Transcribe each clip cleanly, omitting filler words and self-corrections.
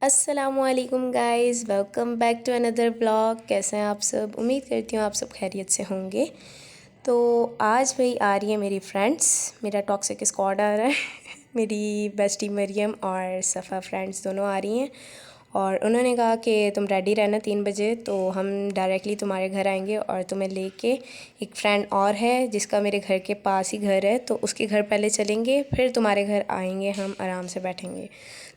अस्सलामुअलैकुम guys, welcome back to another blog. कैसे हैं आप सब? उम्मीद करती हूँ आप सब खैरियत से होंगे। तो आज भाई आ रही है मेरी फ्रेंड्स, मेरा टॉक्सिक स्क्वाड आ रहा है मेरी बेस्टी मरियम और सफ़ा फ्रेंड्स दोनों आ रही हैं और उन्होंने कहा कि तुम रेडी रहना 3 बजे, तो हम डायरेक्टली तुम्हारे घर आएंगे और तुम्हें लेके। एक फ्रेंड और है जिसका मेरे घर के पास ही घर है, तो उसके घर पहले चलेंगे, फिर तुम्हारे घर आएंगे, हम आराम से बैठेंगे।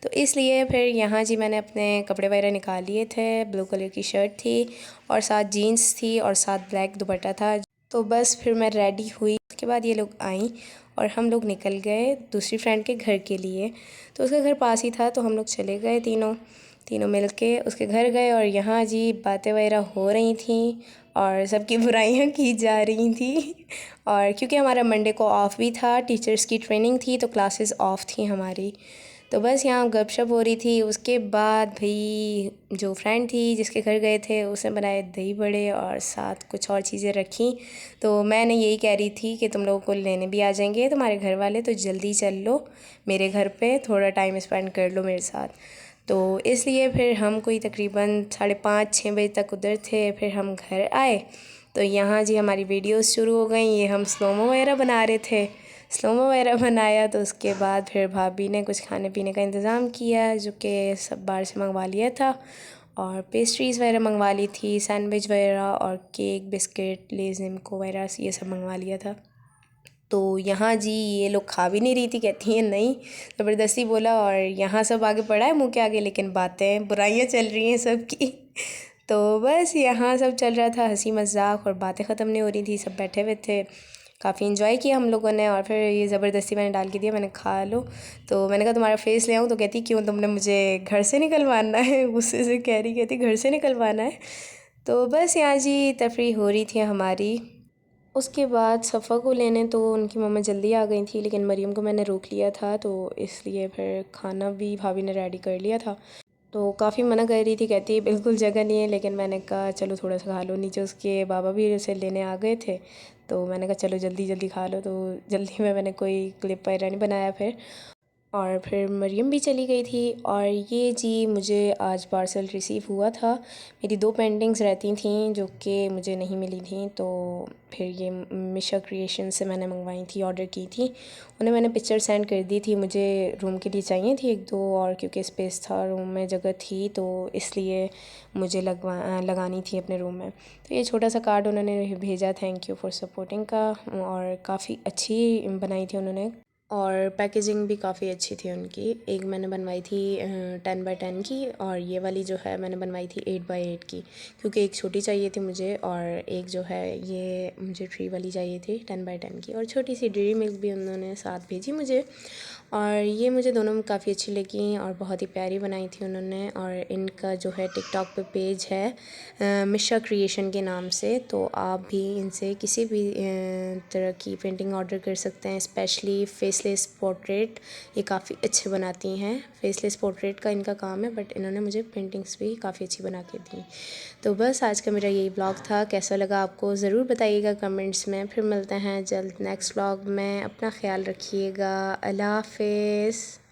तो इसलिए फिर यहाँ जी मैंने अपने कपड़े वगैरह निकाल लिए थे। ब्लू कलर की शर्ट थी और साथ जीन्स थी और साथ ब्लैक दुपट्टा था। तो बस फिर मैं रेडी हुई, उसके बाद ये लोग आई और हम लोग निकल गए दूसरी फ्रेंड के घर के लिए। तो उसका घर पास ही था, तो हम लोग चले गए तीनों तीनों मिल के उसके घर गए और यहाँ जी बातें वगैरह हो रही थी और सबकी बुराइयां की जा रही थी। और क्योंकि हमारा मंडे को ऑफ भी था, टीचर्स की ट्रेनिंग थी, तो क्लासेस ऑफ थी हमारी। तो बस यहाँ गपशप हो रही थी। उसके बाद भाई जो फ्रेंड थी जिसके घर गए थे उसने बनाए दही बड़े और साथ कुछ और चीज़ें रखी। तो मैंने यही कह रही थी कि तुम लोगों को लेने भी आ जाएंगे तुम्हारे घर वाले, तो जल्दी चल लो मेरे घर पे, थोड़ा टाइम स्पेंड कर लो मेरे साथ। तो इसलिए फिर हम कोई तकरीबन 5:30-6 बजे तक उधर थे। फिर हम घर आए तो यहाँ जी हमारी वीडियोस शुरू हो गई। ये हम स्लोमो वगैरह बना रहे थे, स्लोमो वगैरह बनाया। तो उसके बाद फिर भाभी ने कुछ खाने पीने का इंतज़ाम किया, जो कि सब बाहर से मंगवा लिया था, और पेस्ट्रीज़ वगैरह मंगवा ली थी, सैंडविच वगैरह और केक, बिस्किट, लेज़, निम्को वगैरह ये सब मंगवा लिया था। तो यहाँ जी ये लोग खा भी नहीं रही थी, कहती हैं नहीं, ज़बरदस्ती बोला। और यहाँ सब आगे पड़ा है मुँह के आगे, लेकिन बातें बुराइयाँ चल रही हैं सबकी तो बस यहाँ सब चल रहा था, हंसी मजाक, और बातें ख़त्म नहीं हो रही थी। सब बैठे हुए थे, काफ़ी इन्जॉय किया हम लोगों ने। और फिर ये ज़बरदस्ती मैंने डाल के दिया, मैंने खा लो। तो मैंने कहा तुम्हारा फेस ले आऊँ, तो कहती क्यों, तुमने मुझे घर से निकलवाना है गुस्से से कह रही, कहती घर से निकलवाना है। तो बस यहाँ जी तफरीह हो रही थी हमारी। उसके बाद सफ़ा को लेने तो उनकी मम्मा जल्दी आ गई थी, लेकिन मरीम को मैंने रोक लिया था, तो इसलिए फिर खाना भी भाभी ने रेडी कर लिया था। तो काफ़ी मना कर रही थी, कहती बिल्कुल जगह नहीं है, लेकिन मैंने कहा चलो थोड़ा सा खा लो। नीचे उसके बाबा भी उसे लेने आ गए थे, तो मैंने कहा चलो जल्दी जल्दी खा लो। तो जल्दी में मैंने कोई क्लिप वगैरह नहीं बनाया फिर। और फिर मरियम भी चली गई थी। और ये जी मुझे आज पार्सल रिसीव हुआ था। मेरी 2 पेंटिंग्स रहती थी जो कि मुझे नहीं मिली थी, तो फिर ये मिशा क्रिएशन से मैंने मंगवाई थी, ऑर्डर की थी। उन्हें मैंने पिक्चर सेंड कर दी थी। मुझे रूम के लिए चाहिए थी 1-2, और क्योंकि स्पेस था रूम में, जगह थी, तो इसलिए मुझे लगानी थी अपने रूम में। तो ये छोटा सा कार्ड उन्होंने भेजा, थैंक यू फॉर सपोर्टिंग का, और काफ़ी अच्छी बनाई थी उन्होंने, और पैकेजिंग भी काफ़ी अच्छी थी उनकी। एक मैंने बनवाई थी 10x10 की, और ये वाली जो है मैंने बनवाई थी 8x8 की, क्योंकि एक छोटी चाहिए थी मुझे, और एक जो है ये मुझे ट्री वाली चाहिए थी 10x10 की। और छोटी सी डेयरी मिल्क भी उन्होंने साथ भेजी मुझे, और ये मुझे दोनों में काफ़ी अच्छी लगी और बहुत ही प्यारी बनाई थी उन्होंने। और इनका जो है टिकटॉक पे पेज है मिशा क्रिएशन के नाम से, तो आप भी इनसे किसी भी तरह की पेंटिंग ऑर्डर कर सकते हैं, स्पेशली फेसलेस पोर्ट्रेट। ये काफ़ी अच्छे बनाती हैं, फेसलेस पोर्ट्रेट का इनका काम है, बट इन्होंने मुझे पेंटिंग्स भी काफ़ी अच्छी बना के दी। तो बस आज का मेरा यही ब्लॉग था, कैसा लगा आपको ज़रूर बताइएगा कमेंट्स में। फिर मिलते हैं जल्द नेक्स्ट ब्लॉग में, अपना ख्याल रखिएगा, अल्लाह हाफ़िज़।